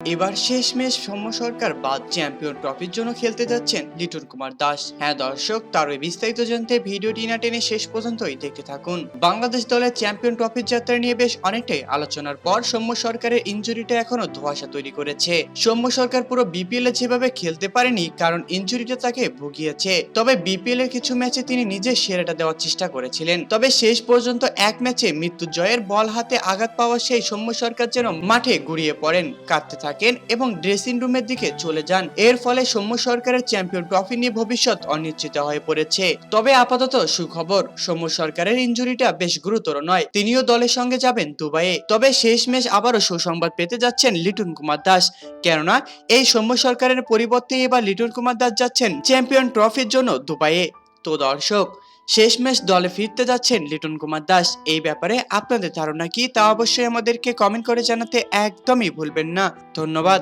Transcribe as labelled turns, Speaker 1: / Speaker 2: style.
Speaker 1: এবার শেষমেশ সৌম্য সরকার বাদ চ্যাম্পিয়ন ট্রফির জন্য খেলতে যাচ্ছেন লিটন কুমার দাস। হ্যাঁ দর্শক, তার ওই বিস্তারিত জানতে ভিডিওটি না টেনে শেষ পর্যন্তই দেখতে থাকুন। বাংলাদেশ দলের চ্যাম্পিয়ন ট্রফির যাত্রা নিয়ে বেশ অনেকটাই আলোচনার পর সৌম্য সরকারের ইনজুরিটা এখনো ধোঁয়াশা তৈরি করেছে। সৌম্য সরকার পুরো বিপিএল এ যেভাবে খেলতে পারেনি কারণ ইনজুরিটা তাকে ভুগিয়েছে। তবে বিপিএল এর কিছু ম্যাচে তিনি নিজের সেরাটা দেওয়ার চেষ্টা করেছিলেন। তবে শেষ পর্যন্ত এক ম্যাচে মৃত্যুজয়ের বল হাতে আঘাত পাওয়া সেই সৌম্য সরকার যেন মাঠে গড়িয়ে পড়েন, কাঁদতে থাকেন এবং ড্রেসিং রুমের দিকে চলে যান। এর ফলে সৌম্য সরকারের চ্যাম্পিয়ন ট্রফি নিয়ে ভবিষ্যৎ অনিশ্চিত হয়ে পড়েছে। তবে আপাতত সুখবর, সৌম্য সরকারের ইনজুরিটা বেশ গুরুতর নয়, তিনিও দলের সঙ্গে যাবেন দুবাইয়ে। তবে শেষমেশ আবারও সুসংবাদ পেতে যাচ্ছেন লিটন কুমার দাস, কেননা এই সৌম্য সরকারের পরিবর্তে এবার লিটন কুমার দাস যাচ্ছেন চ্যাম্পিয়ন ট্রফির জন্য দুবাইয়ে। তো দর্শক, শেষমেশ দলে ফিরতে যাচ্ছেন লিটন কুমার দাস, এই ব্যাপারে আপনাদের ধারণা কি তা অবশ্যই আমাদেরকে কমেন্ট করে জানাতে একদমই ভুলবেন না। ধন্যবাদ।